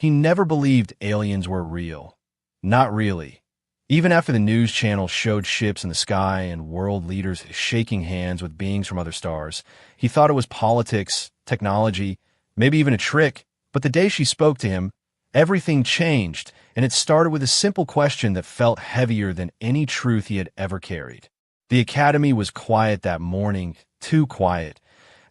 He never believed aliens were real. Not really. Even after the news channel showed ships in the sky and world leaders shaking hands with beings from other stars, he thought it was politics, technology, maybe even a trick. But the day she spoke to him, everything changed, and it started with a simple question that felt heavier than any truth he had ever carried. The academy was quiet that morning, too quiet,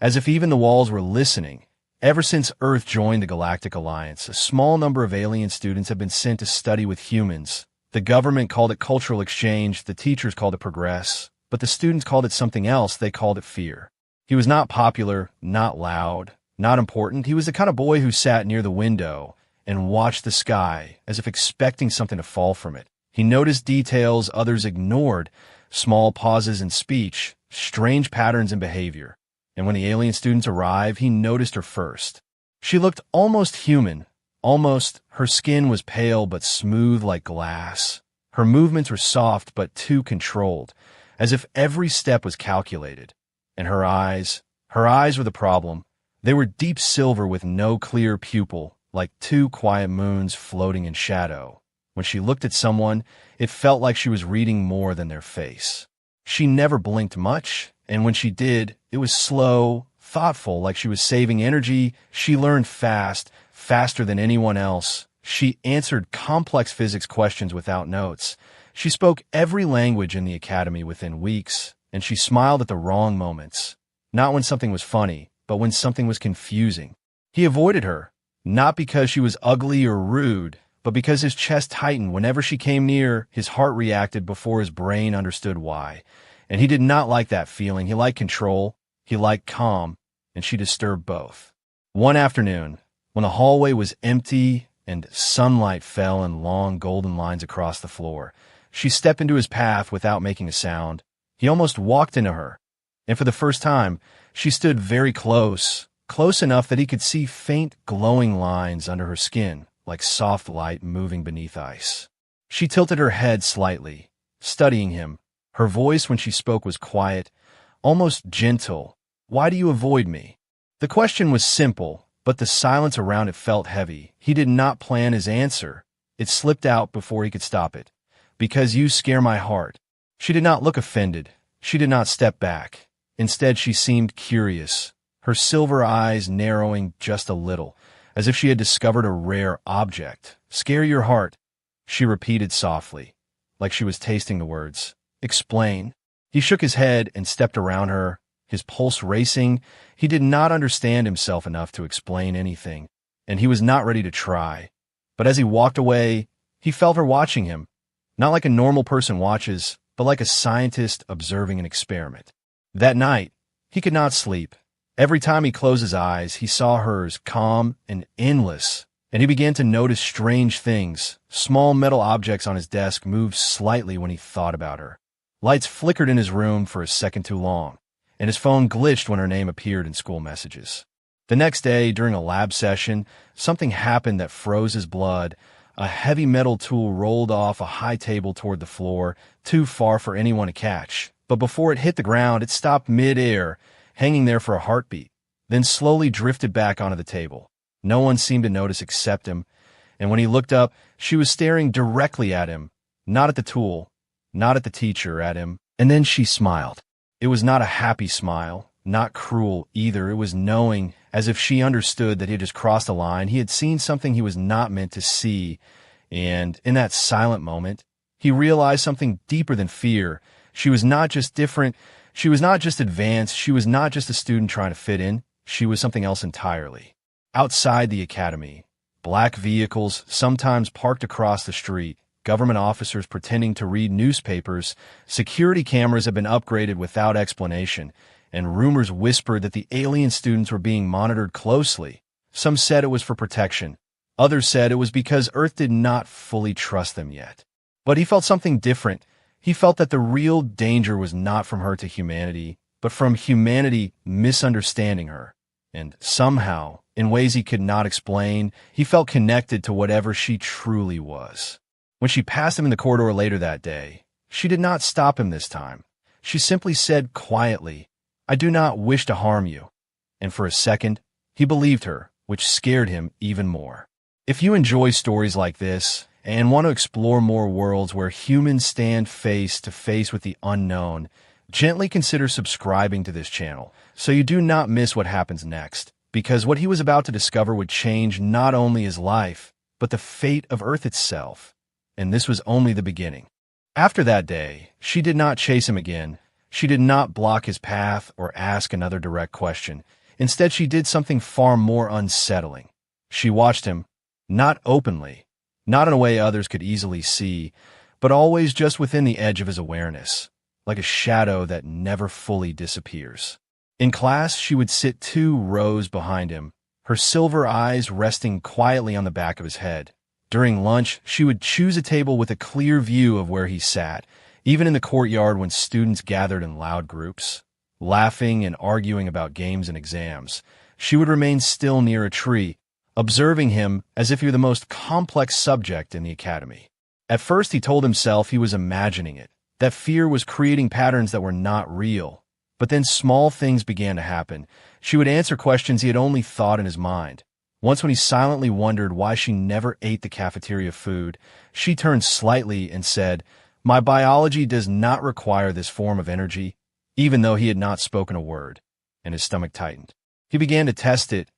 as if even the walls were listening. Ever since Earth joined the Galactic Alliance, a small number of alien students have been sent to study with humans. The government called it cultural exchange, the teachers called it progress, but the students called it something else. They called it fear. He was not popular, not loud, not important. He was the kind of boy who sat near the window and watched the sky as if expecting something to fall from it. He noticed details others ignored, small pauses in speech, strange patterns in behavior. And when the alien students arrived, he noticed her first. She looked almost human, her skin was pale but smooth like glass. Her movements were soft but too controlled, as if every step was calculated. And her eyes were the problem. They were deep silver with no clear pupil, like two quiet moons floating in shadow. When she looked at someone, it felt like she was reading more than their face. She never blinked much, and when she did, it was slow, thoughtful, like she was saving energy. She learned fast, faster than anyone else. She answered complex physics questions without notes. She spoke every language in the academy within weeks, and she smiled at the wrong moments. Not when something was funny, but when something was confusing. He avoided her, not because she was ugly or rude, but because his chest tightened whenever she came near. His heart reacted before his brain understood why. And he did not like that feeling. He liked control, he liked calm, and she disturbed both. One afternoon, when the hallway was empty and sunlight fell in long golden lines across the floor, she stepped into his path without making a sound. He almost walked into her, and for the first time, she stood very close enough that he could see faint glowing lines under her skin, like soft light moving beneath ice. She tilted her head slightly, studying him. Her voice when she spoke was quiet, almost gentle. "Why do you avoid me?" The question was simple, but the silence around it felt heavy. He did not plan his answer. It slipped out before he could stop it. "Because you scare my heart." She did not look offended. She did not step back. Instead, she seemed curious, her silver eyes narrowing just a little, as if she had discovered a rare object. "Scare your heart," she repeated softly, like she was tasting the words. "Explain." He shook his head and stepped around her, his pulse racing. He did not understand himself enough to explain anything, and he was not ready to try. But as he walked away, he felt her watching him, not like a normal person watches, but like a scientist observing an experiment. That night, he could not sleep. Every time he closed his eyes, he saw hers, calm and endless, and he began to notice strange things. Small metal objects on his desk moved slightly when he thought about her. Lights flickered in his room for a second too long, and his phone glitched when her name appeared in school messages. The next day, during a lab session, something happened that froze his blood. A heavy metal tool rolled off a high table toward the floor, too far for anyone to catch. But before it hit the ground, it stopped mid-air, hanging there for a heartbeat, then slowly drifted back onto the table. No one seemed to notice except him, and when he looked up, she was staring directly at him, not at the tool, not at the teacher, at him. And then she smiled. It was not a happy smile, not cruel either. It was knowing, as if she understood that he had just crossed a line. He had seen something he was not meant to see, and in that silent moment, he realized something deeper than fear. She was not just different. She was not just advanced. She was not just a student trying to fit in. She was something else entirely. Outside the academy, black vehicles sometimes parked across the street, government officers pretending to read newspapers, security cameras had been upgraded without explanation, and rumors whispered that the alien students were being monitored closely. Some said it was for protection. Others said it was because Earth did not fully trust them yet. But he felt something different. He felt that the real danger was not from her to humanity, but from humanity misunderstanding her. And somehow, in ways he could not explain, he felt connected to whatever she truly was. When she passed him in the corridor later that day, she did not stop him this time. She simply said quietly, "I do not wish to harm you." And for a second, he believed her, which scared him even more. If you enjoy stories like this and want to explore more worlds where humans stand face to face with the unknown, gently consider subscribing to this channel so you do not miss what happens next, because what he was about to discover would change not only his life, but the fate of Earth itself. And this was only the beginning. After that day, she did not chase him again. She did not block his path or ask another direct question. Instead, she did something far more unsettling. She watched him, not openly, not in a way others could easily see, but always just within the edge of his awareness, like a shadow that never fully disappears. In class, she would sit 2 rows behind him, her silver eyes resting quietly on the back of his head. During lunch, she would choose a table with a clear view of where he sat, even in the courtyard when students gathered in loud groups. Laughing and arguing about games and exams, she would remain still near a tree, observing him as if he were the most complex subject in the academy. At first, he told himself he was imagining it, that fear was creating patterns that were not real. But then small things began to happen. She would answer questions he had only thought in his mind. Once when he silently wondered why she never ate the cafeteria food, she turned slightly and said, "My biology does not require this form of energy," even though he had not spoken a word, and his stomach tightened. He began to test it.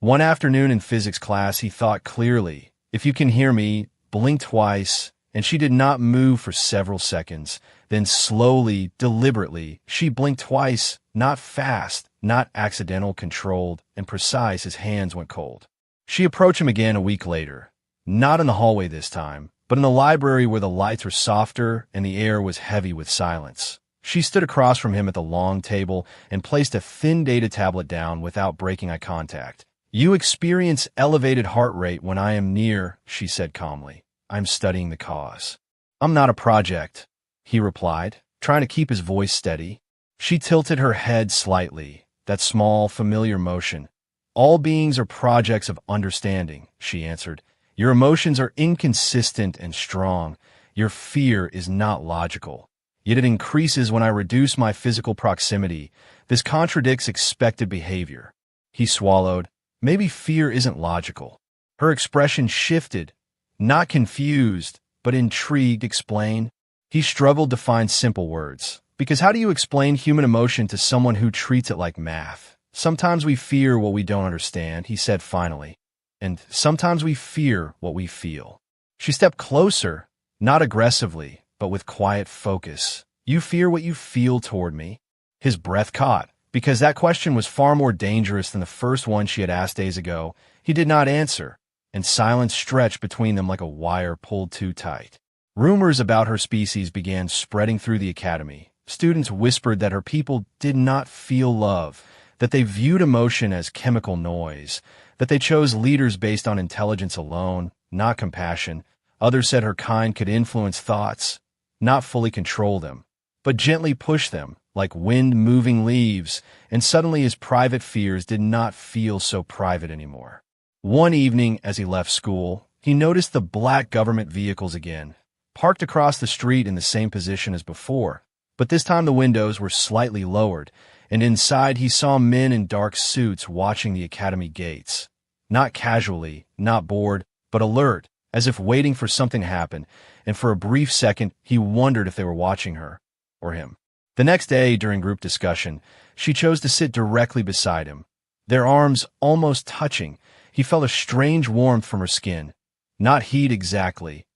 One afternoon in physics class, he thought clearly, "If you can hear me, blink twice," and she did not move for several seconds. Then slowly, deliberately, she blinked twice, not fast, not accidental, controlled, and precise. His hands went cold. She approached him again a week later, not in the hallway this time, but in the library where the lights were softer and the air was heavy with silence. She stood across from him at the long table and placed a thin data tablet down without breaking eye contact. "You experience elevated heart rate when I am near," she said calmly. "I'm studying the cause." "I'm not a project," he replied, trying to keep his voice steady. She tilted her head slightly, that small, familiar motion. "All beings are projects of understanding," she answered. "Your emotions are inconsistent and strong. Your fear is not logical. Yet it increases when I reduce my physical proximity. This contradicts expected behavior." He swallowed. Maybe fear isn't logical. Her expression shifted, not confused, but intrigued. "Explain." He struggled to find simple words. Because how do you explain human emotion to someone who treats it like math? "Sometimes we fear what we don't understand," he said finally. "And sometimes we fear what we feel." She stepped closer, not aggressively, but with quiet focus. "You fear what you feel toward me?" His breath caught, because that question was far more dangerous than the first one she had asked days ago. He did not answer, and silence stretched between them like a wire pulled too tight. Rumors about her species began spreading through the academy. Students whispered that her people did not feel love, that they viewed emotion as chemical noise, that they chose leaders based on intelligence alone, not compassion. Others said her kind could influence thoughts, not fully control them, but gently push them, like wind-moving leaves, and suddenly his private fears did not feel so private anymore. One evening, as he left school, he noticed the black government vehicles again, parked across the street in the same position as before, but this time the windows were slightly lowered, and inside he saw men in dark suits watching the academy gates. Not casually, not bored, but alert, as if waiting for something to happen, and for a brief second he wondered if they were watching her, or him. The next day, during group discussion, she chose to sit directly beside him. Their arms almost touching, he felt a strange warmth from her skin. Not heat exactly,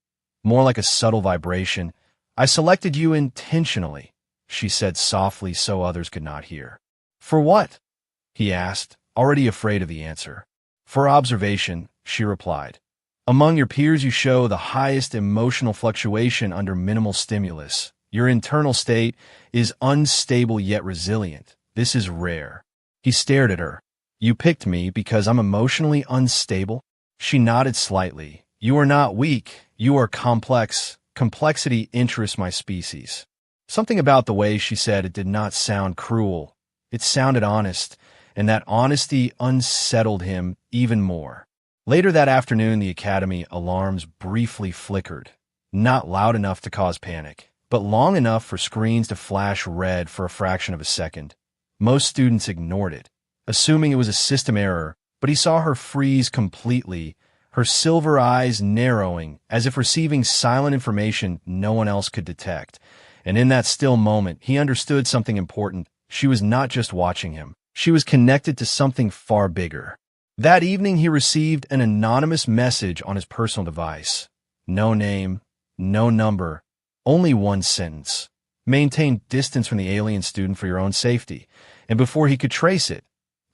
more like a subtle vibration. "I selected you intentionally," she said softly so others could not hear. "For what?" he asked, already afraid of the answer. "For observation," she replied. "Among your peers you show the highest emotional fluctuation under minimal stimulus. Your internal state is unstable yet resilient. This is rare." He stared at her. "You picked me because I'm emotionally unstable?" She nodded slightly. "You are not weak. You are complex. Complexity interests my species." Something about the way she said it did not sound cruel. It sounded honest, and that honesty unsettled him even more. Later that afternoon, the academy alarms briefly flickered, not loud enough to cause panic, but long enough for screens to flash red for a fraction of a second. Most students ignored it, assuming it was a system error, but he saw her freeze completely, her silver eyes narrowing as if receiving silent information no one else could detect. And in that still moment, he understood something important. She was not just watching him. She was connected to something far bigger. That evening, he received an anonymous message on his personal device. No name, no number, only one sentence. Maintain distance from the alien student for your own safety. And before he could trace it,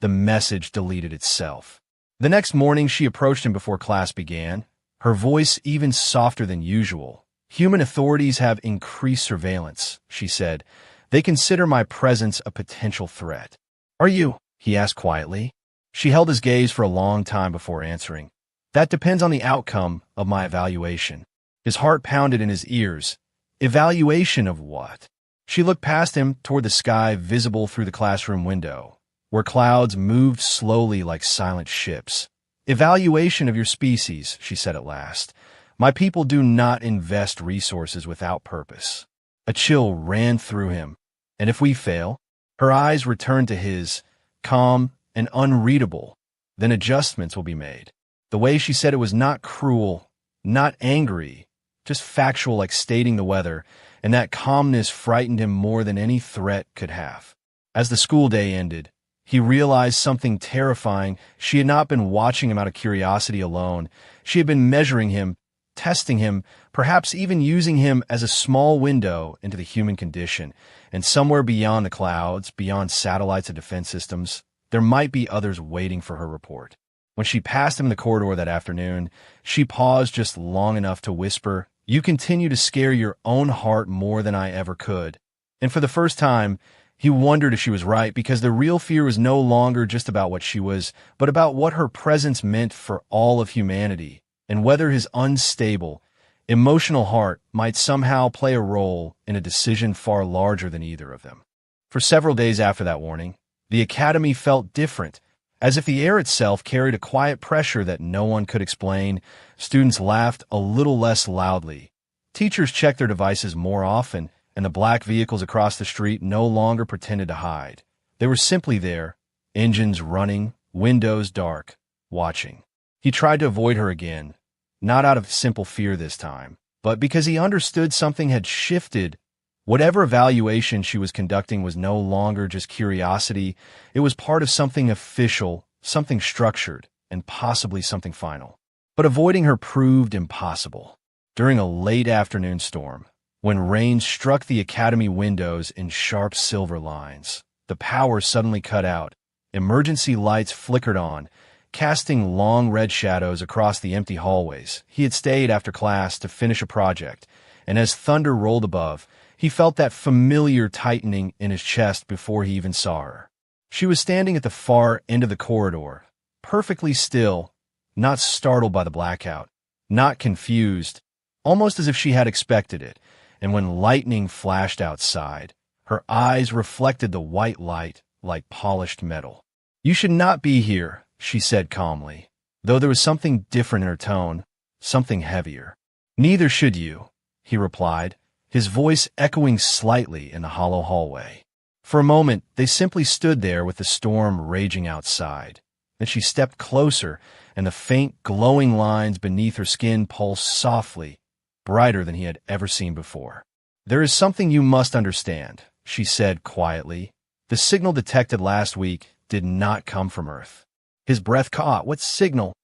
the message deleted itself. The next morning, she approached him before class began, her voice even softer than usual. Human authorities have increased surveillance, she said. They consider my presence a potential threat. Are you? He asked quietly. She held his gaze for a long time before answering. That depends on the outcome of my evaluation. His heart pounded in his ears. Evaluation of what? She looked past him toward the sky visible through the classroom window, where clouds moved slowly like silent ships. Evaluation of your species, she said at last. My people do not invest resources without purpose. A chill ran through him. And if we fail? Her eyes returned to his, calm and unreadable. Then adjustments will be made. The way she said it was not cruel, not angry, just factual, like stating the weather, and that calmness frightened him more than any threat could have. As the school day ended, he realized something terrifying. She had not been watching him out of curiosity alone. She had been measuring him, testing him, perhaps even using him as a small window into the human condition. And somewhere beyond the clouds, beyond satellites and defense systems, there might be others waiting for her report. When she passed him in the corridor that afternoon, she paused just long enough to whisper, "You continue to scare your own heart more than I ever could." And for the first time, he wondered if she was right, because the real fear was no longer just about what she was, but about what her presence meant for all of humanity, and whether his unstable, emotional heart might somehow play a role in a decision far larger than either of them. For several days after that warning, the academy felt different, as if the air itself carried a quiet pressure that no one could explain. Students laughed a little less loudly. Teachers checked their devices more often, and the black vehicles across the street no longer pretended to hide. They were simply there, engines running, windows dark, watching. He tried to avoid her again, not out of simple fear this time, but because he understood something had shifted. Whatever evaluation she was conducting was no longer just curiosity. It was part of something official, something structured, and possibly something final. But avoiding her proved impossible. During a late afternoon storm, when rain struck the academy windows in sharp silver lines, the power suddenly cut out. Emergency lights flickered on, casting long red shadows across the empty hallways. He had stayed after class to finish a project, and as thunder rolled above, he felt that familiar tightening in his chest before he even saw her. She was standing at the far end of the corridor, perfectly still, not startled by the blackout, not confused, almost as if she had expected it. And when lightning flashed outside, her eyes reflected the white light like polished metal. "You should not be here," she said calmly, though there was something different in her tone, something heavier. "Neither should you," he replied, his voice echoing slightly in the hollow hallway. For a moment, they simply stood there with the storm raging outside. Then she stepped closer, and the faint, glowing lines beneath her skin pulsed softly, brighter than he had ever seen before. "There is something you must understand," she said quietly. "The signal detected last week did not come from Earth." His breath caught. "What signal?"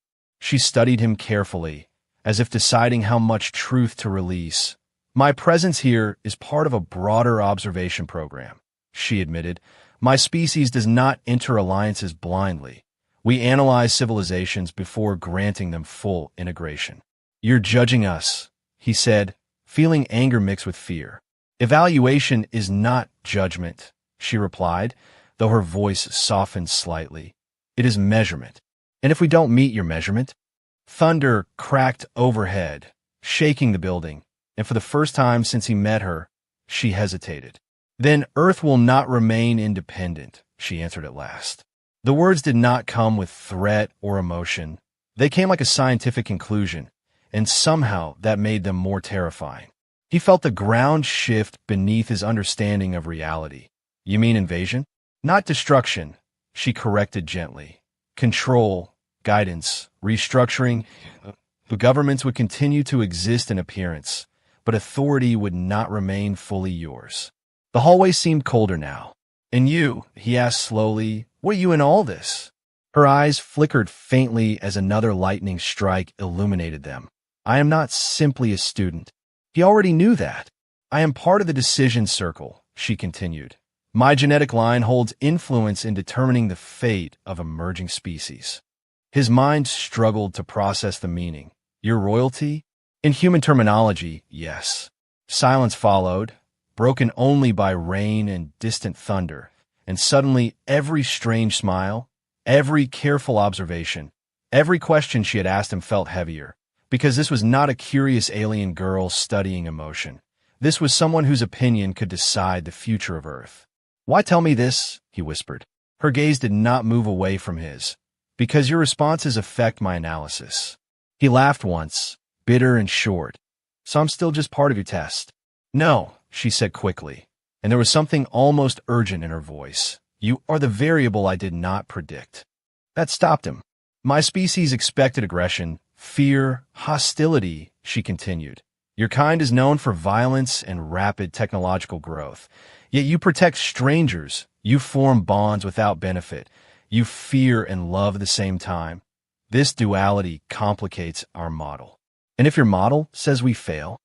She studied him carefully, as if deciding how much truth to release. "My presence here is part of a broader observation program," she admitted. "My species does not enter alliances blindly. We analyze civilizations before granting them full integration." "You're judging us," he said, feeling anger mixed with fear. "Evaluation is not judgment," she replied, though her voice softened slightly. "It is measurement. And if we don't meet your measurement?" Thunder cracked overhead, shaking the building, and for the first time since he met her, she hesitated. "Then Earth will not remain independent," she answered at last. The words did not come with threat or emotion. They came like a scientific conclusion, and somehow that made them more terrifying. He felt the ground shift beneath his understanding of reality. "You mean invasion?" "Not destruction," she corrected gently. "Control, guidance, restructuring. The governments would continue to exist in appearance, but authority would not remain fully yours. The hallway seemed colder now. And you, he asked slowly, what are you in all this? Her eyes flickered faintly as another lightning strike illuminated them. I am not simply a student. He already knew that. I am part of the decision circle, she continued. My genetic line holds influence in determining the fate of emerging species. His mind struggled to process the meaning. Your royalty? In human terminology, yes. Silence followed, broken only by rain and distant thunder, and suddenly every strange smile, every careful observation, every question she had asked him felt heavier, because this was not a curious alien girl studying emotion. This was someone whose opinion could decide the future of Earth. Why tell me this? He whispered. Her gaze did not move away from his. Because your responses affect my analysis. He laughed once, bitter and short. So I'm still just part of your test. No, she said quickly, and there was something almost urgent in her voice. You are the variable I did not predict. That stopped him. My species expected aggression, fear, hostility, she continued. Your kind is known for violence and rapid technological growth. Yet you protect strangers. You form bonds without benefit. You fear and love at the same time. This duality complicates our model. And if your model says we fail?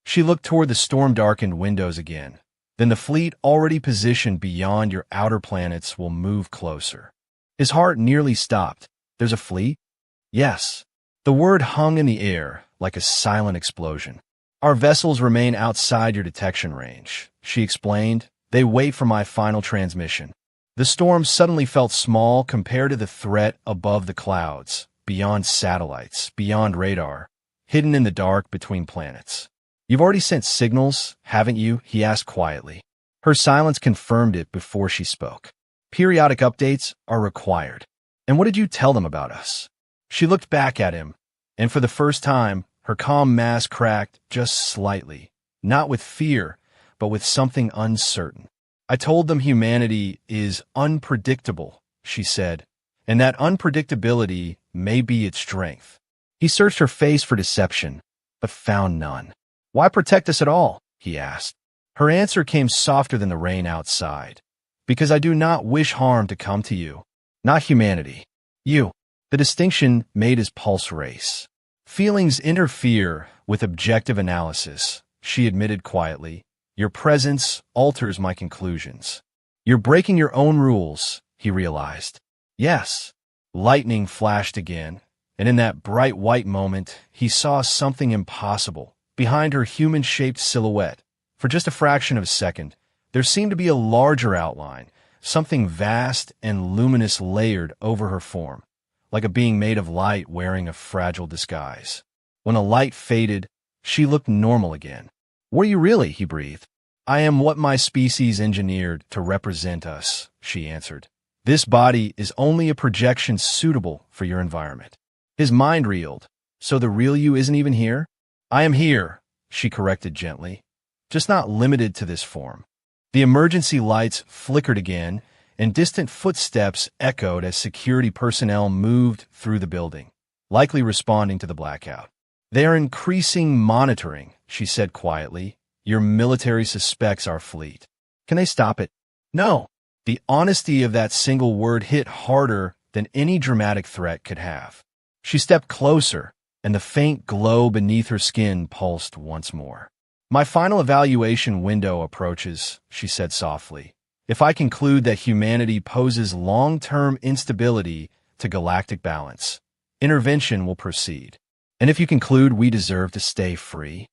She looked toward the storm-darkened windows again. Then the fleet already positioned beyond your outer planets will move closer. His heart nearly stopped. There's a fleet? Yes. The word hung in the air like a silent explosion. Our vessels remain outside your detection range, she explained. They wait for my final transmission. The storm suddenly felt small compared to the threat above the clouds, beyond satellites, beyond radar, hidden in the dark between planets. You've already sent signals, haven't you? He asked quietly. Her silence confirmed it before she spoke. Periodic updates are required. And what did you tell them about us? She looked back at him, and for the first time, her calm mask cracked just slightly, not with fear, but with something uncertain. I told them humanity is unpredictable, she said, and that unpredictability may be its strength. He searched her face for deception, but found none. Why protect us at all? He asked. Her answer came softer than the rain outside. Because I do not wish harm to come to you. Not humanity. You. The distinction made his pulse race. Feelings interfere with objective analysis, she admitted quietly. Your presence alters my conclusions. You're breaking your own rules, he realized. Yes. Lightning flashed again, and in that bright white moment, he saw something impossible. Behind her human-shaped silhouette, for just a fraction of a second, there seemed to be a larger outline, something vast and luminous layered over her form, like a being made of light wearing a fragile disguise. When the light faded, she looked normal again. What are you really? He breathed. I am what my species engineered to represent us, she answered. This body is only a projection suitable for your environment. His mind reeled. So the real you isn't even here? I am here, she corrected gently, just not limited to this form. The emergency lights flickered again, and distant footsteps echoed as security personnel moved through the building, likely responding to the blackout. They are increasing monitoring, she said quietly. Your military suspects our fleet. Can they stop it? No. The honesty of that single word hit harder than any dramatic threat could have. She stepped closer, and the faint glow beneath her skin pulsed once more. My final evaluation window approaches, she said softly. If I conclude that humanity poses long-term instability to galactic balance, intervention will proceed. And if you conclude we deserve to stay free,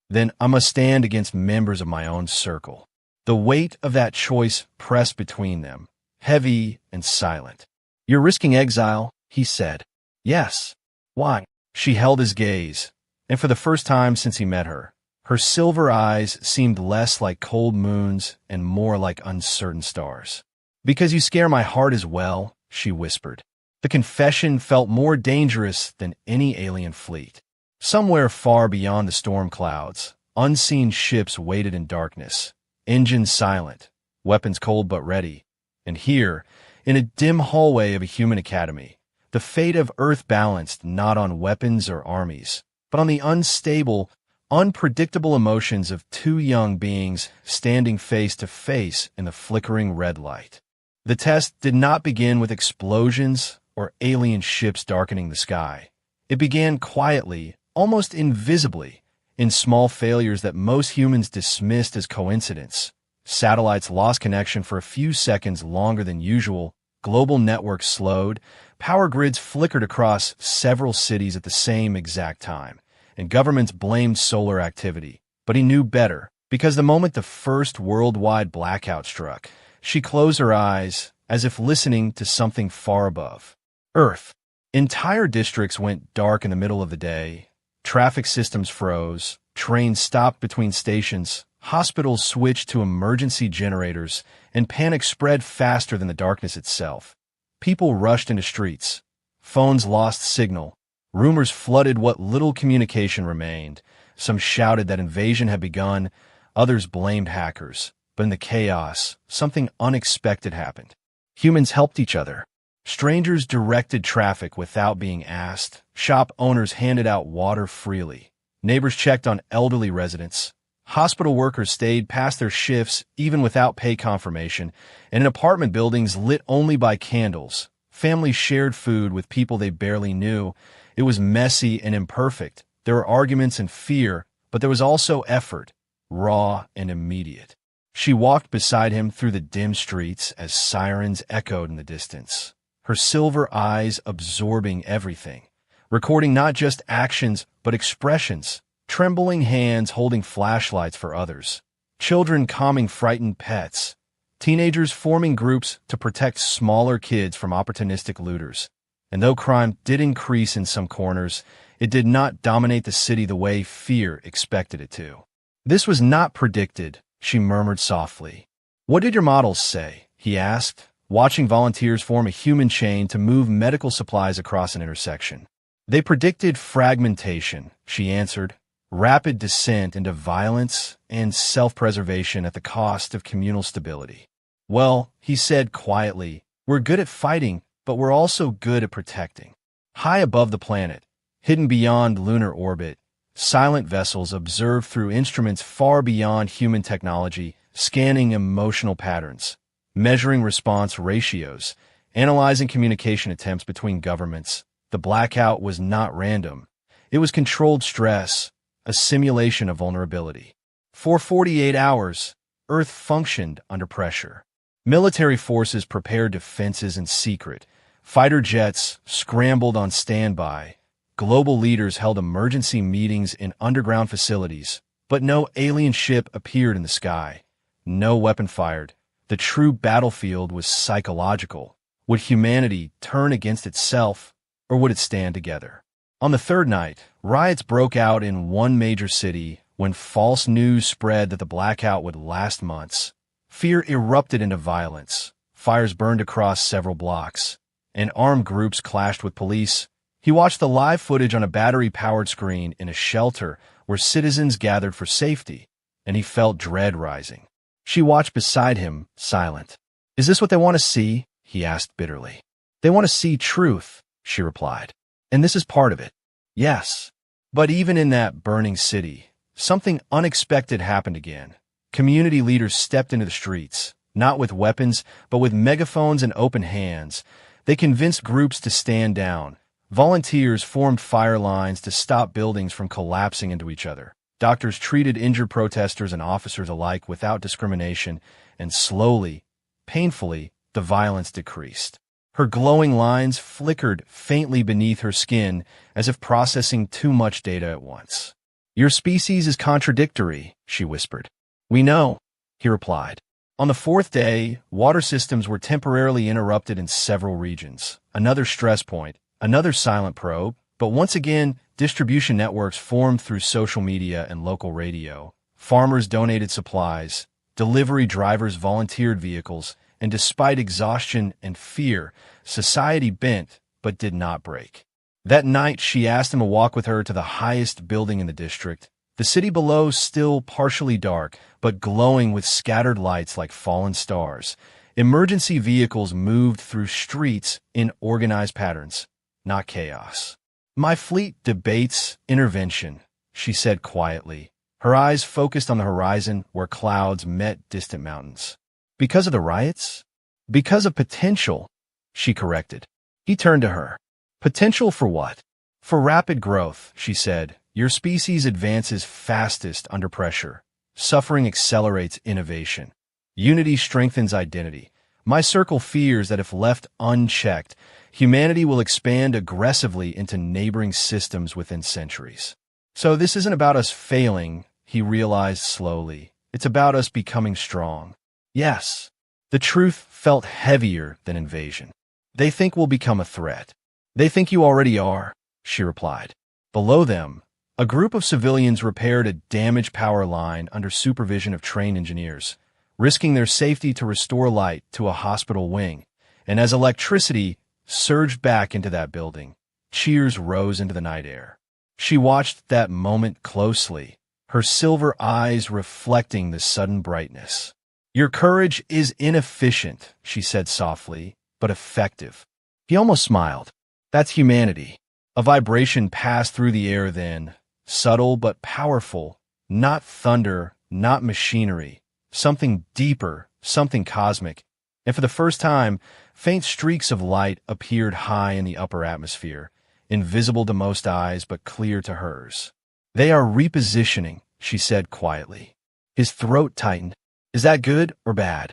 then I must stand against members of my own circle. The weight of that choice pressed between them, heavy and silent. You're risking exile, he said. Yes. Why? She held his gaze, and for the first time since he met her, her silver eyes seemed less like cold moons and more like uncertain stars. Because you scare my heart as well, she whispered. The confession felt more dangerous than any alien fleet. Somewhere far beyond the storm clouds, unseen ships waited in darkness, engines silent, weapons cold but ready. And here, in a dim hallway of a human academy, The fate of Earth balanced not on weapons or armies, but on the unstable, unpredictable emotions of two young beings standing face to face in the flickering red light. The test did not begin with explosions or alien ships darkening the sky. It began quietly, almost invisibly, in small failures that most humans dismissed as coincidence. Satellites lost connection for a few seconds longer than usual, global networks slowed, power grids flickered across several cities at the same exact time, and governments blamed solar activity. But he knew better, because the moment the first worldwide blackout struck, she closed her eyes, as if listening to something far above. Earth. Entire districts went dark in the middle of the day. Traffic systems froze. Trains stopped between stations. Hospitals switched to emergency generators, and panic spread faster than the darkness itself. People rushed into streets. Phones lost signal. Rumors flooded what little communication remained. Some shouted that invasion had begun. Others blamed hackers. But in the chaos, something unexpected happened. Humans helped each other. Strangers directed traffic without being asked. Shop owners handed out water freely. Neighbors checked on elderly residents. Hospital workers stayed past their shifts even without pay confirmation, and in apartment buildings lit only by candles. Families shared food with people they barely knew. It was messy and imperfect. There were arguments and fear, but there was also effort, raw and immediate. She walked beside him through the dim streets as sirens echoed in the distance, her silver eyes absorbing everything, recording not just actions but expressions, trembling hands holding flashlights for others, children calming frightened pets, teenagers forming groups to protect smaller kids from opportunistic looters. And though crime did increase in some corners, it did not dominate the city the way fear expected it to. This was not predicted, she murmured softly. What did your models say? He asked, watching volunteers form a human chain to move medical supplies across an intersection. They predicted fragmentation, she answered, rapid descent into violence and self-preservation at the cost of communal stability. Well, he said quietly, we're good at fighting, but we're also good at protecting. High above the planet, hidden beyond lunar orbit, silent vessels observe through instruments far beyond human technology, scanning emotional patterns, measuring response ratios, analyzing communication attempts between governments. The blackout was not random. It was controlled stress, a simulation of vulnerability. For 48 hours, Earth functioned under pressure. Military forces prepared defenses in secret. Fighter jets scrambled on standby. Global leaders held emergency meetings in underground facilities, but no alien ship appeared in the sky. No weapon fired. The true battlefield was psychological. Would humanity turn against itself, or would it stand together? On the third night, riots broke out in one major city when false news spread that the blackout would last months. Fear erupted into violence. Fires burned across several blocks, and armed groups clashed with police. He watched the live footage on a battery-powered screen in a shelter where citizens gathered for safety, and he felt dread rising. She watched beside him, silent. Is this what they want to see? He asked bitterly. They want to see truth, she replied. And this is part of it. Yes. But even in that burning city, something unexpected happened again. Community leaders stepped into the streets, not with weapons, but with megaphones and open hands. They convinced groups to stand down. Volunteers formed fire lines to stop buildings from collapsing into each other. Doctors treated injured protesters and officers alike without discrimination, and slowly, painfully, the violence decreased. Her glowing lines flickered faintly beneath her skin as if processing too much data at once. Your species is contradictory, she whispered. We know, he replied. On the fourth day, water systems were temporarily interrupted in several regions. Another stress point, another silent probe, but once again, distribution networks formed through social media and local radio. Farmers donated supplies, delivery drivers volunteered vehicles, and despite exhaustion and fear, society bent but did not break. That night, she asked him to walk with her to the highest building in the district. The city below still partially dark, but glowing with scattered lights like fallen stars. Emergency vehicles moved through streets in organized patterns. not chaos. My fleet debates intervention, she said quietly, her eyes focused on the horizon where clouds met distant mountains. Because of the riots? Because of potential, she corrected. He turned to her. Potential for what? For rapid growth, she said. Your species advances fastest under pressure. Suffering accelerates innovation. Unity strengthens identity. My circle fears that if left unchecked, humanity will expand aggressively into neighboring systems within centuries. So this isn't about us failing, he realized slowly. It's about us becoming strong. Yes. The truth felt heavier than invasion. They think we'll become a threat. They think you already are, she replied. Below them, a group of civilians repaired a damaged power line under supervision of trained engineers, risking their safety to restore light to a hospital wing. And as electricity surged back into that building, cheers rose into the night air. She watched that moment closely, her silver eyes reflecting the sudden brightness. Your courage is inefficient, she said softly, but effective. He almost smiled. That's humanity. A vibration passed through the air then, subtle but powerful, not thunder, not machinery, something deeper, something cosmic. And for the first time, faint streaks of light appeared high in the upper atmosphere, invisible to most eyes but clear to hers. They are repositioning, she said quietly. His throat tightened. Is that good or bad?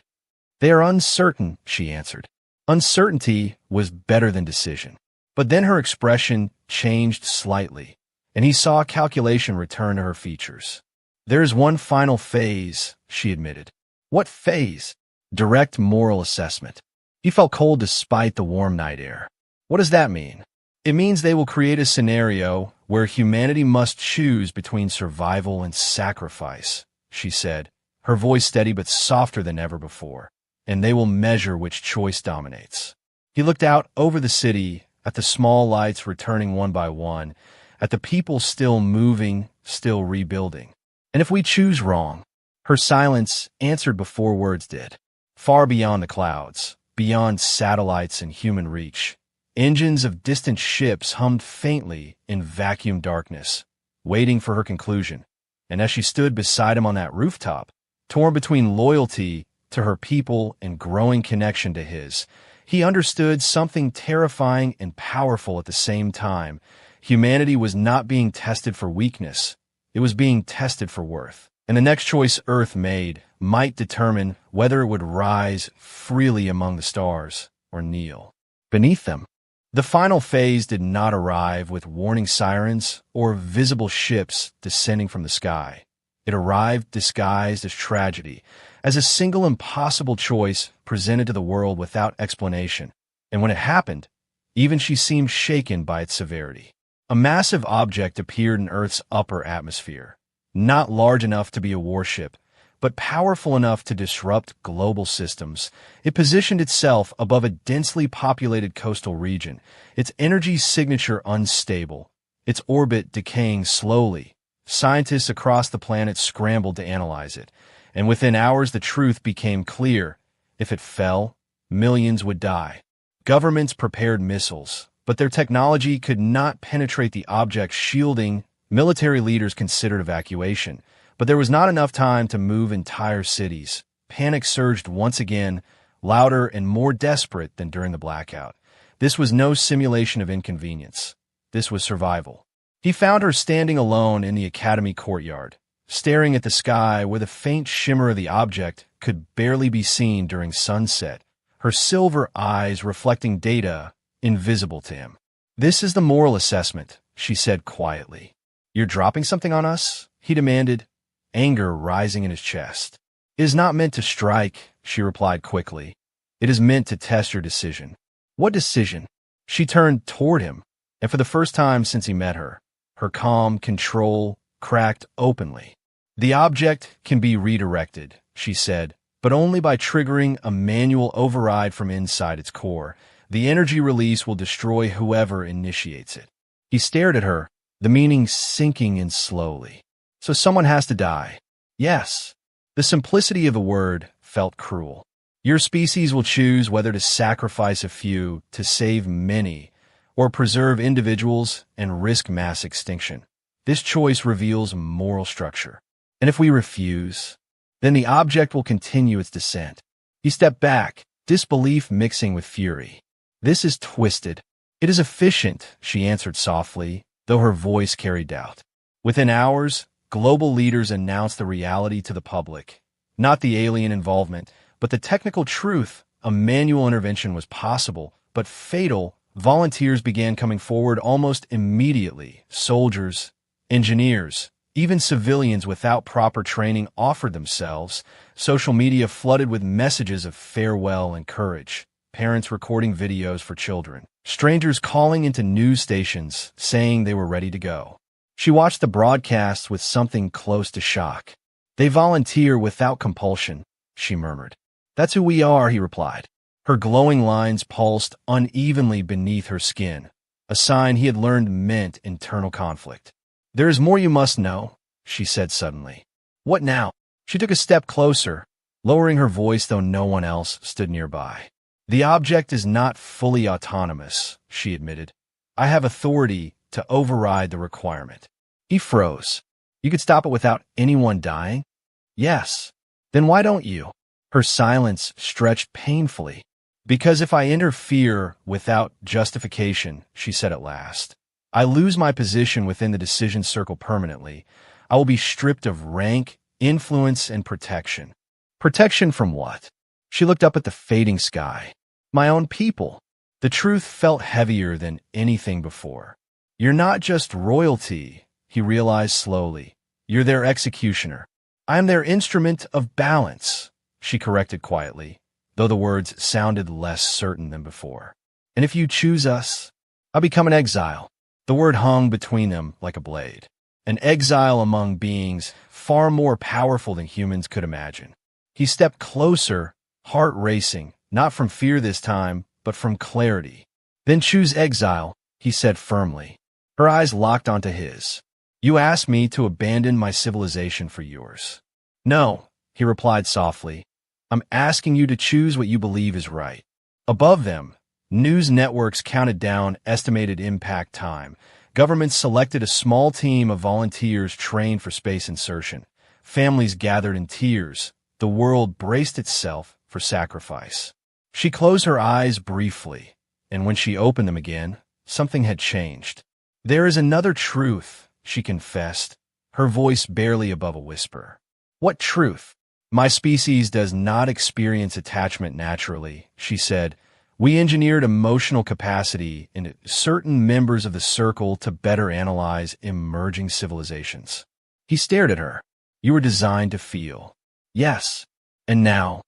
They are uncertain, she answered. Uncertainty was better than decision. But then her expression changed slightly, and he saw calculation return to her features. There is one final phase, she admitted. What phase? Direct moral assessment. He felt cold despite the warm night air. What does that mean? It means they will create a scenario where humanity must choose between survival and sacrifice, she said, her voice steady but softer than ever before, and they will measure which choice dominates. He looked out over the city, at the small lights returning one by one, at the people still moving, still rebuilding. And if we choose wrong? Her silence answered before words did. Far beyond the clouds, beyond satellites and human reach, engines of distant ships hummed faintly in vacuum darkness, waiting for her conclusion. And as she stood beside him on that rooftop, torn between loyalty to her people and growing connection to his, he understood something terrifying and powerful at the same time. Humanity was not being tested for weakness. It was being tested for worth. And the next choice Earth made might determine whether it would rise freely among the stars or kneel beneath them. The final phase did not arrive with warning sirens or visible ships descending from the sky. It arrived disguised as tragedy, as a single impossible choice presented to the world without explanation. And when it happened, even she seemed shaken by its severity. A massive object appeared in Earth's upper atmosphere, not large enough to be a warship, but powerful enough to disrupt global systems. It positioned itself above a densely populated coastal region, its energy signature unstable, its orbit decaying slowly. Scientists across the planet scrambled to analyze it, and within hours the truth became clear. If it fell, millions would die. Governments prepared missiles, but their technology could not penetrate the object's shielding. Military leaders considered evacuation, but there was not enough time to move entire cities. Panic surged once again, louder and more desperate than during the blackout. This was no simulation of inconvenience. This was survival. He found her standing alone in the academy courtyard, staring at the sky where the faint shimmer of the object could barely be seen during sunset, her silver eyes reflecting data invisible to him. This is the moral assessment, she said quietly. You're dropping something on us? He demanded, anger rising in his chest. It is not meant to strike, she replied quickly. It is meant to test your decision. What decision? She turned toward him, and for the first time since he met her, her calm control cracked openly. The object can be redirected, she said, but only by triggering a manual override from inside its core. The energy release will destroy whoever initiates it. He stared at her, the meaning sinking in slowly. So someone has to die. Yes. The simplicity of the word felt cruel. Your species will choose whether to sacrifice a few to save many, or preserve individuals and risk mass extinction. This choice reveals moral structure. And if we refuse, then the object will continue its descent. He stepped back, disbelief mixing with fury. This is twisted. It is efficient, she answered softly, though her voice carried doubt. Within hours, global leaders announced the reality to the public. Not the alien involvement, but the technical truth. A manual intervention was possible, but fatal. Volunteers began coming forward almost immediately. Soldiers, engineers, even civilians without proper training offered themselves. Social media flooded with messages of farewell and courage. Parents recording videos for children. Strangers calling into news stations saying they were ready to go. She watched the broadcasts with something close to shock. They volunteer without compulsion, she murmured. That's who we are, he replied. Her glowing lines pulsed unevenly beneath her skin, a sign he had learned meant internal conflict. There is more you must know, she said suddenly. What now? She took a step closer, lowering her voice though no one else stood nearby. The object is not fully autonomous, she admitted. I have authority to override the requirement. He froze. You could stop it without anyone dying? Yes. Then why don't you? Her silence stretched painfully. Because if I interfere without justification, she said at last, I lose my position within the decision circle permanently. I will be stripped of rank, influence, and protection. Protection from what? She looked up at the fading sky. My own people. The truth felt heavier than anything before. You're not just royalty, he realized slowly. You're their executioner. I am their instrument of balance, she corrected quietly, though the words sounded less certain than before. And if you choose us, I'll become an exile. The word hung between them like a blade. An exile among beings far more powerful than humans could imagine. He stepped closer, heart racing, not from fear this time, but from clarity. Then choose exile, he said firmly. Her eyes locked onto his. You asked me to abandon my civilization for yours. No, he replied softly. I'm asking you to choose what you believe is right. Above them, news networks counted down estimated impact time. Governments selected a small team of volunteers trained for space insertion. Families gathered in tears. The world braced itself for sacrifice. She closed her eyes briefly, and when she opened them again, something had changed. There is another truth, she confessed, her voice barely above a whisper. What truth? My species does not experience attachment naturally, she said. We engineered emotional capacity in certain members of the circle to better analyze emerging civilizations. He stared at her. You were designed to feel. Yes. And now?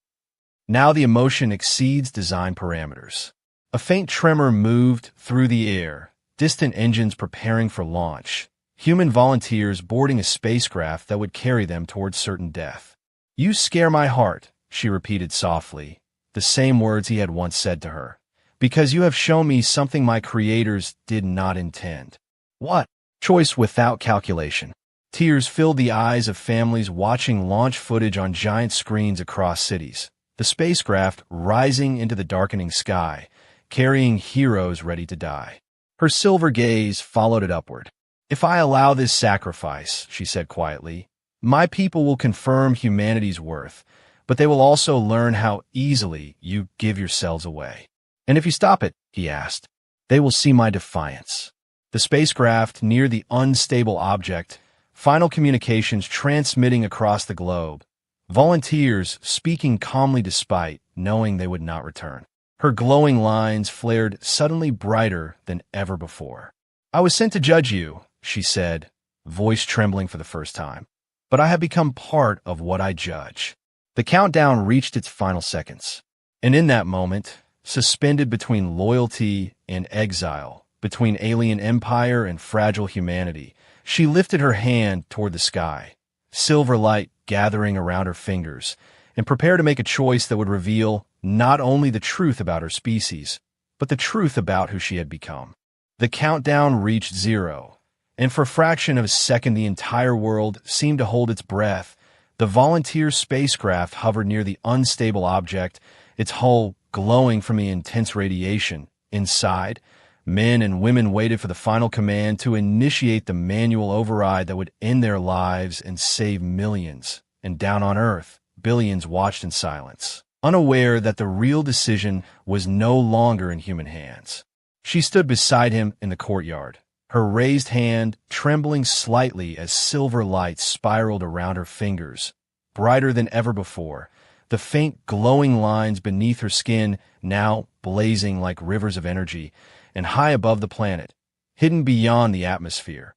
Now the emotion exceeds design parameters. A faint tremor moved through the air, distant engines preparing for launch, human volunteers boarding a spacecraft that would carry them towards certain death. You scare my heart, she repeated softly, the same words he had once said to her, because you have shown me something my creators did not intend. What? Choice without calculation. Tears filled the eyes of families watching launch footage on giant screens across cities. The spacecraft rising into the darkening sky, carrying heroes ready to die. Her silver gaze followed it upward. If I allow this sacrifice, she said quietly, my people will confirm humanity's worth, but they will also learn how easily you give yourselves away. And if you stop it, he asked, they will see my defiance. The spacecraft near the unstable object, final communications transmitting across the globe, volunteers speaking calmly despite knowing they would not return. Her glowing lines flared suddenly brighter than ever before. I was sent to judge you, she said, voice trembling for the first time. But I have become part of what I judge. The countdown reached its final seconds. And in that moment, suspended between loyalty and exile, between alien empire and fragile humanity, she lifted her hand toward the sky, silver light gathering around her fingers, and prepared to make a choice that would reveal not only the truth about her species, but the truth about who she had become. The countdown reached 0, and for a fraction of a second the entire world seemed to hold its breath. The volunteer spacecraft hovered near the unstable object, its hull glowing from the intense radiation. Inside, Men and women waited for the final command to initiate the manual override that would end their lives and save millions. And down on Earth, billions watched in silence, unaware that the real decision was no longer in human hands. She stood beside him in the courtyard, her raised hand trembling slightly as silver light spiraled around her fingers, brighter than ever before, the faint glowing lines beneath her skin now blazing like rivers of energy, and high above the planet, hidden beyond the atmosphere.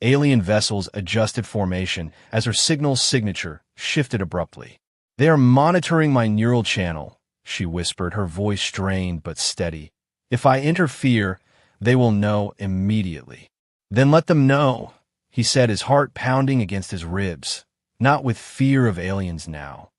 Alien vessels adjusted formation as her signal signature shifted abruptly. "They are monitoring my neural channel," she whispered, her voice strained but steady. "If I interfere, they will know immediately." "Then let them know," he said, his heart pounding against his ribs, not with fear of aliens now,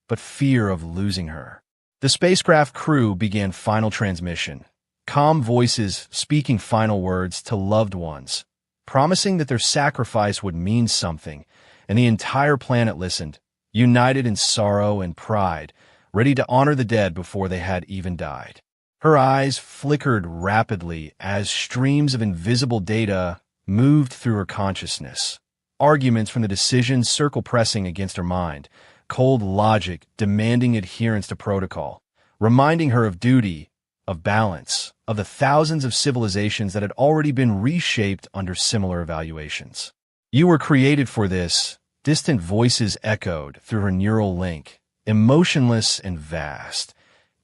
but fear of losing her. The spacecraft crew began final transmission, calm voices speaking final words to loved ones, promising that their sacrifice would mean something, and the entire planet listened, united in sorrow and pride, ready to honor the dead before they had even died. Her eyes flickered rapidly as streams of invisible data moved through her consciousness. Arguments from the decision circle pressing against her mind, cold logic demanding adherence to protocol, reminding her of duty, of balance, of the thousands of civilizations that had already been reshaped under similar evaluations. "You were created for this," distant voices echoed through her neural link, emotionless and vast.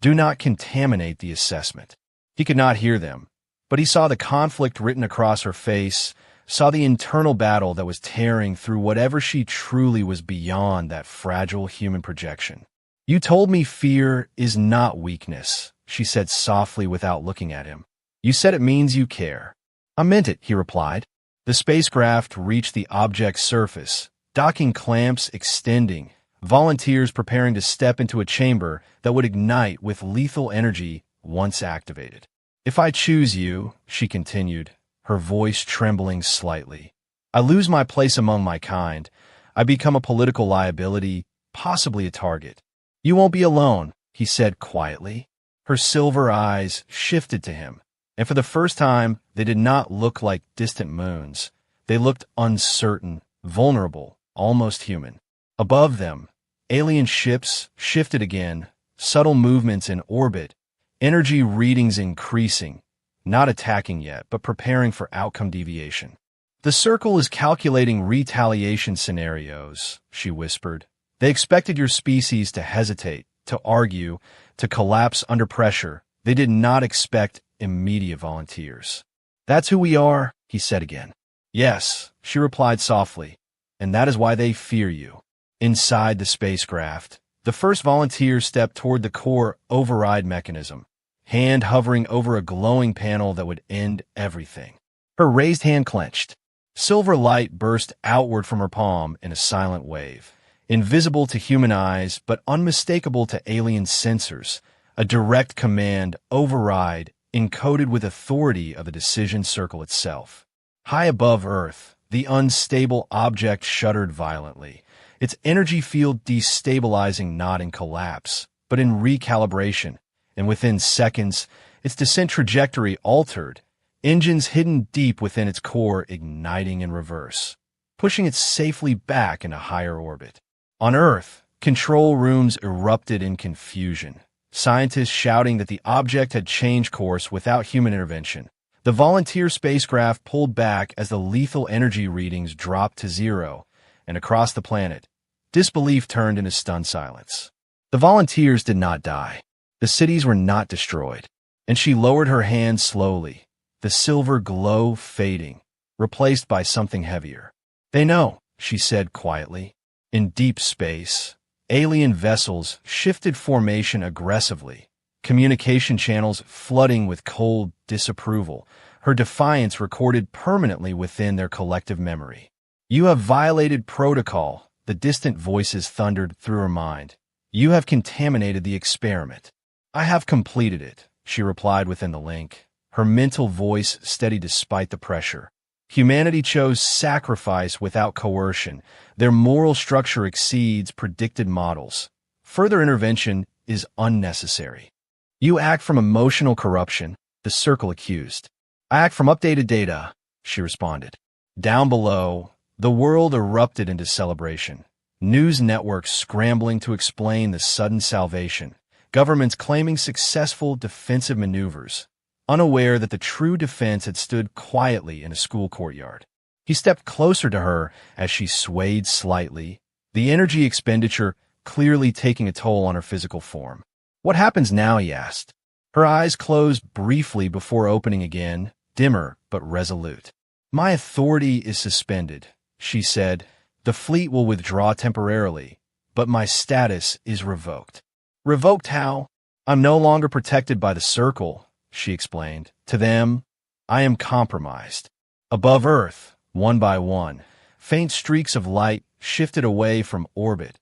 "Do not contaminate the assessment." He could not hear them, but he saw the conflict written across her face, saw the internal battle that was tearing through whatever she truly was beyond that fragile human projection. "You told me fear is not weakness," she said softly without looking at him. "You said it means you care." "I meant it," he replied. The spacecraft reached the object's surface, docking clamps extending, volunteers preparing to step into a chamber that would ignite with lethal energy once activated. "If I choose you," she continued, her voice trembling slightly, "I lose my place among my kind. I become a political liability, possibly a target." "You won't be alone," he said quietly. Her silver eyes shifted to him, and for the first time they did not look like distant moons. They looked uncertain, vulnerable, almost human. Above them, alien ships shifted again, subtle movements in orbit, energy readings increasing, not attacking yet, but preparing for outcome deviation. "The Circle is calculating retaliation scenarios," she whispered. "They expected your species to hesitate, to argue, to collapse under pressure. They did not expect immediate volunteers." "That's who we are," he said again. "Yes," she replied softly, "and that is why they fear you." Inside the spacecraft, the first volunteer stepped toward the core override mechanism, hand hovering over a glowing panel that would end everything. Her raised hand clenched. Silver light burst outward from her palm in a silent wave, invisible to human eyes but unmistakable to alien sensors, a direct command, override, encoded with authority of the decision circle itself. High above Earth, the unstable object shuddered violently, its energy field destabilizing not in collapse, but in recalibration, and within seconds, its descent trajectory altered, engines hidden deep within its core igniting in reverse, pushing it safely back into higher orbit. On Earth, control rooms erupted in confusion, scientists shouting that the object had changed course without human intervention. The volunteer spacecraft pulled back as the lethal energy readings dropped to zero, and across the planet, disbelief turned into stunned silence. The volunteers did not die. The cities were not destroyed, and she lowered her hand slowly, the silver glow fading, replaced by something heavier. "They know," she said quietly. In deep space, alien vessels shifted formation aggressively, communication channels flooding with cold disapproval, her defiance recorded permanently within their collective memory. "You have violated protocol," the distant voices thundered through her mind. "You have contaminated the experiment." "I have completed it," she replied within the link, her mental voice steady despite the pressure. Humanity chose sacrifice without coercion. Their moral structure exceeds predicted models. Further intervention is unnecessary. "You act from emotional corruption," the circle accused. I act from updated data, she responded. Down below, the world erupted into celebration. News networks scrambling to explain the sudden salvation. Governments claiming successful defensive maneuvers, unaware that the true defense had stood quietly in a school courtyard. He stepped closer to her as she swayed slightly, the energy expenditure clearly taking a toll on her physical form. What happens now, he asked. Her eyes closed briefly before opening again, dimmer but resolute. My authority is suspended, she said. The fleet will withdraw temporarily, but my status is revoked. Revoked how? I'm no longer protected by the Circle, she explained. To them, I am compromised. Above Earth, one by one, faint streaks of light shifted away from orbit,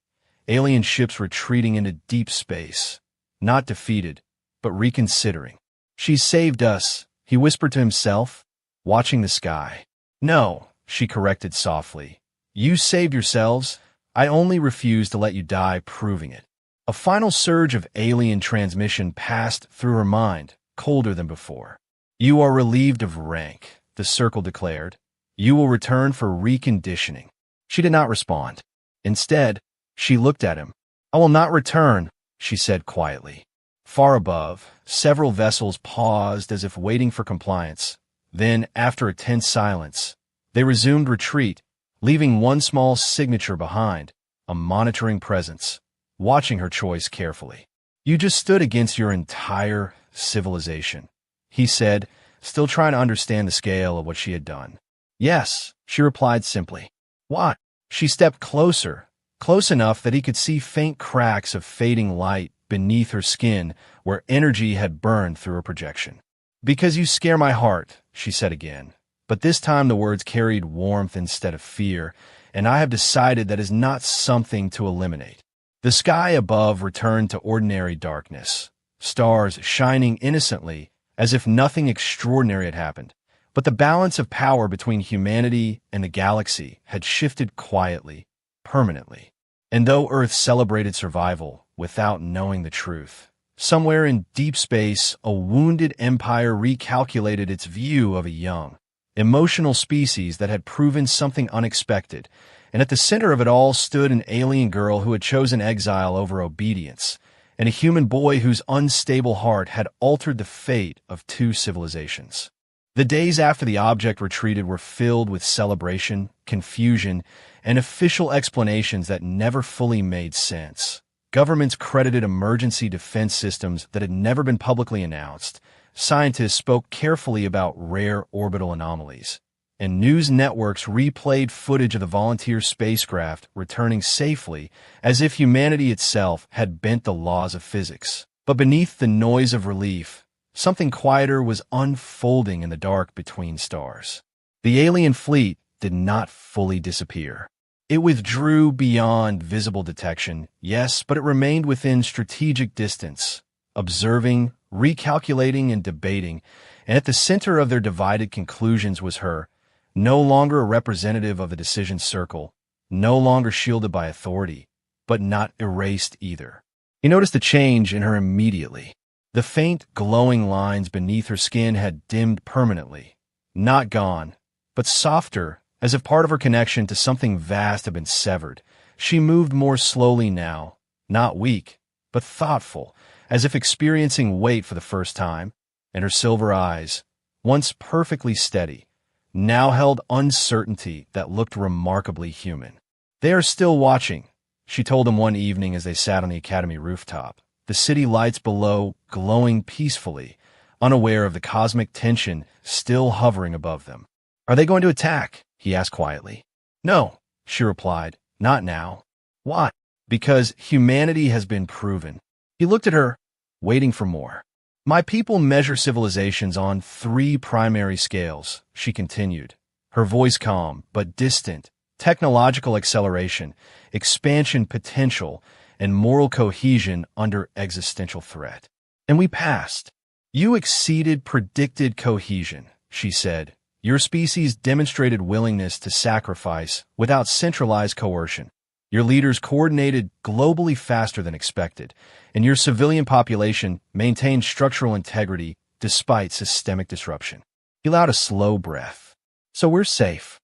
alien ships retreating into deep space, not defeated, but reconsidering. She's saved us, he whispered to himself, watching the sky. No, she corrected softly. You saved yourselves. I only refuse to let you die proving it. A final surge of alien transmission passed through her mind, colder than before. You are relieved of rank, the Circle declared. You will return for reconditioning. She did not respond. Instead, she looked at him. I will not return, she said quietly. Far above, several vessels paused as if waiting for compliance. Then, after a tense silence, they resumed retreat, leaving one small signature behind, a monitoring presence, watching her choice carefully. You just stood against your entire civilization, he said, still trying to understand the scale of what she had done. Yes, she replied simply. What? She stepped closer, close enough that he could see faint cracks of fading light beneath her skin where energy had burned through her projection. Because you scare my heart, she said again. But this time the words carried warmth instead of fear, and I have decided that is not something to eliminate. The sky above returned to ordinary darkness, stars shining innocently as if nothing extraordinary had happened. But the balance of power between humanity and the galaxy had shifted quietly, permanently. And though Earth celebrated survival without knowing the truth, somewhere in deep space, a wounded empire recalculated its view of a young, emotional species that had proven something unexpected, and at the center of it all stood an alien girl who had chosen exile over obedience, and a human boy whose unstable heart had altered the fate of two civilizations. The days after the object retreated were filled with celebration, confusion, and official explanations that never fully made sense. Governments credited emergency defense systems that had never been publicly announced. Scientists spoke carefully about rare orbital anomalies, and news networks replayed footage of the volunteer spacecraft returning safely as if humanity itself had bent the laws of physics. But beneath the noise of relief, something quieter was unfolding in the dark between stars. The alien fleet did not fully disappear. It withdrew beyond visible detection, yes, but it remained within strategic distance, observing, recalculating, and debating, and at the center of their divided conclusions was her, no longer a representative of the decision circle, no longer shielded by authority, but not erased either. He noticed a change in her immediately. The faint, glowing lines beneath her skin had dimmed permanently, not gone, but softer, as if part of her connection to something vast had been severed. She moved more slowly now, not weak, but thoughtful, as if experiencing weight for the first time, and her silver eyes, once perfectly steady, now held uncertainty that looked remarkably human. They are still watching, she told him one evening as they sat on the academy rooftop, the city lights below glowing peacefully, unaware of the cosmic tension still hovering above them. Are they going to attack? He asked quietly. No, she replied, not now. Why? Because humanity has been proven. He looked at her, waiting for more. My people measure civilizations on 3 primary scales, she continued, her voice calm but distant: technological acceleration, expansion potential, and moral cohesion under existential threat. And we passed. You exceeded predicted cohesion, she said. Your species demonstrated willingness to sacrifice without centralized coercion. Your leaders coordinated globally faster than expected, and your civilian population maintained structural integrity despite systemic disruption. He allowed a slow breath. So we're safe.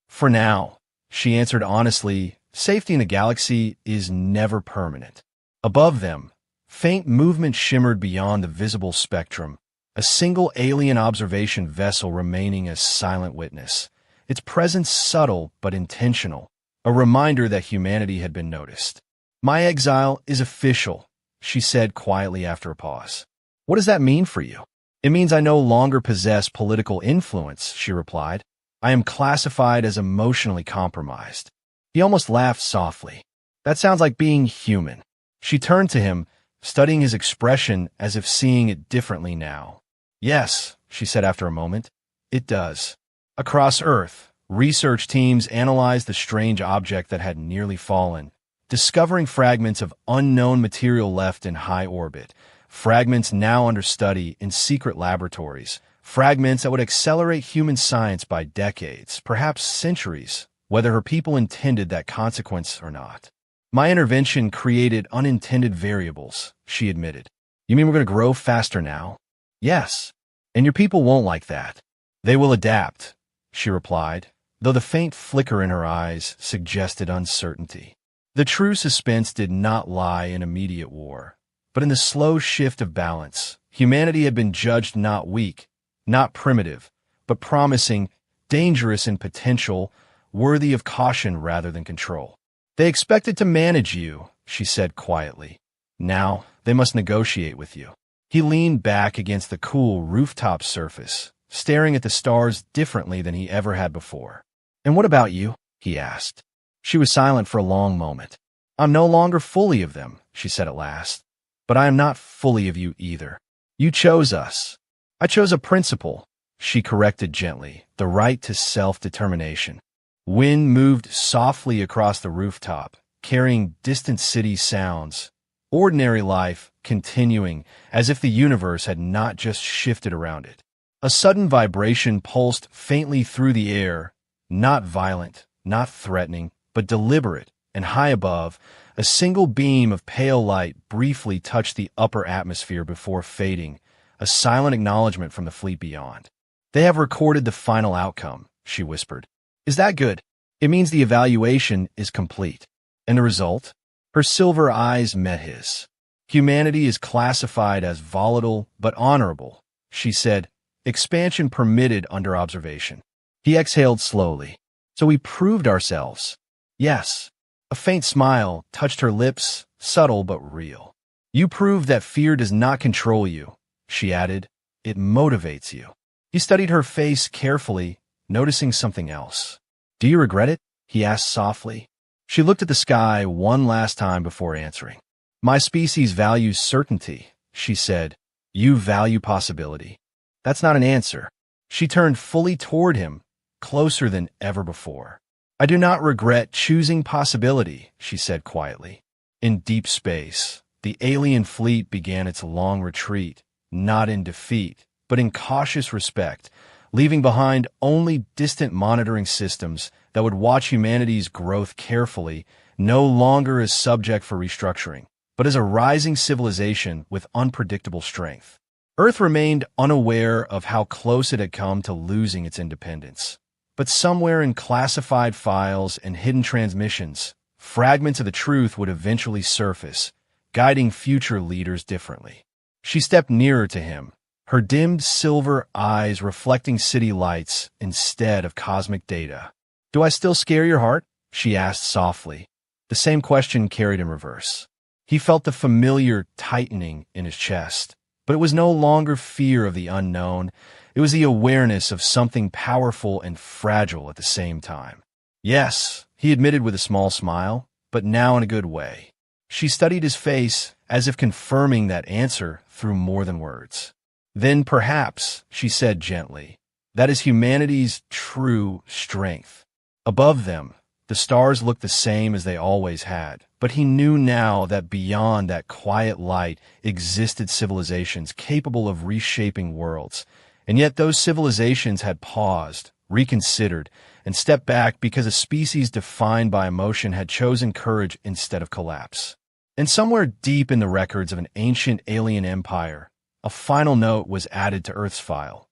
For now, she answered honestly. Safety in the galaxy is never permanent. Above them, faint movement shimmered beyond the visible spectrum, a single alien observation vessel remaining a silent witness, its presence subtle but intentional, a reminder that humanity had been noticed. My exile is official, she said quietly after a pause. What does that mean for you? It means I no longer possess political influence, she replied. I am classified as emotionally compromised. He almost laughed softly. That sounds like being human. She turned to him, studying his expression as if seeing it differently now. Yes, she said after a moment, it does. Across Earth, research teams analyzed the strange object that had nearly fallen, discovering fragments of unknown material left in high orbit, fragments now under study in secret laboratories, fragments that would accelerate human science by decades, perhaps centuries, whether her people intended that consequence or not. My intervention created unintended variables, she admitted. You mean we're going to grow faster now? Yes. And your people won't like that. They will adapt, she replied, though the faint flicker in her eyes suggested uncertainty. The true suspense did not lie in immediate war, but in the slow shift of balance. Humanity had been judged not weak, not primitive, but promising, dangerous in potential, worthy of caution rather than control. They expected to manage you, she said quietly. Now they must negotiate with you. He leaned back against the cool rooftop surface, staring at the stars differently than he ever had before. And what about you? He asked. She was silent for a long moment. I'm no longer fully of them, she said at last. But I am not fully of you either. You chose us. I chose a principle, she corrected gently, the right to self-determination. Wind moved softly across the rooftop, carrying distant city sounds. Ordinary life continuing as if the universe had not just shifted around it. A sudden vibration pulsed faintly through the air, not violent, not threatening, but deliberate, and high above, a single beam of pale light briefly touched the upper atmosphere before fading, a silent acknowledgement from the fleet beyond. They have recorded the final outcome, she whispered. Is that good? It means the evaluation is complete. And the result? Her silver eyes met his. Humanity is classified as volatile but honorable, she said, expansion permitted under observation. He exhaled slowly. So we proved ourselves. Yes. A faint smile touched her lips, subtle but real. You proved that fear does not control you, she added. It motivates you. He studied her face carefully, noticing something else. Do you regret it? He asked softly. She looked at the sky one last time before answering. My species values certainty, she said. You value possibility. That's not an answer. She turned fully toward him, closer than ever before. I do not regret choosing possibility, she said quietly. In deep space, the alien fleet began its long retreat, not in defeat, but in cautious respect, leaving behind only distant monitoring systems that would watch humanity's growth carefully, no longer as subject for restructuring, but as a rising civilization with unpredictable strength. Earth remained unaware of how close it had come to losing its independence. But somewhere in classified files and hidden transmissions, fragments of the truth would eventually surface, guiding future leaders differently. She stepped nearer to him, her dimmed silver eyes reflecting city lights instead of cosmic data. Do I still scare your heart? She asked softly. The same question carried in reverse. He felt the familiar tightening in his chest, but it was no longer fear of the unknown. It was the awareness of something powerful and fragile at the same time. Yes, he admitted with a small smile, but now in a good way. She studied his face as if confirming that answer through more than words. Then perhaps, she said gently, that is humanity's true strength. Above them, the stars looked the same as they always had, but he knew now that beyond that quiet light existed civilizations capable of reshaping worlds, and yet those civilizations had paused, reconsidered, and stepped back because a species defined by emotion had chosen courage instead of collapse. And somewhere deep in the records of an ancient alien empire, a final note was added to Earth's file.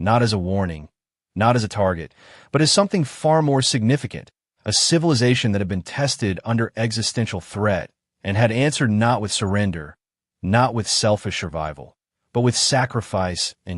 not as a warning, not as a target, but as something far more significant, a civilization that had been tested under existential threat and had answered not with surrender, not with selfish survival, but with sacrifice and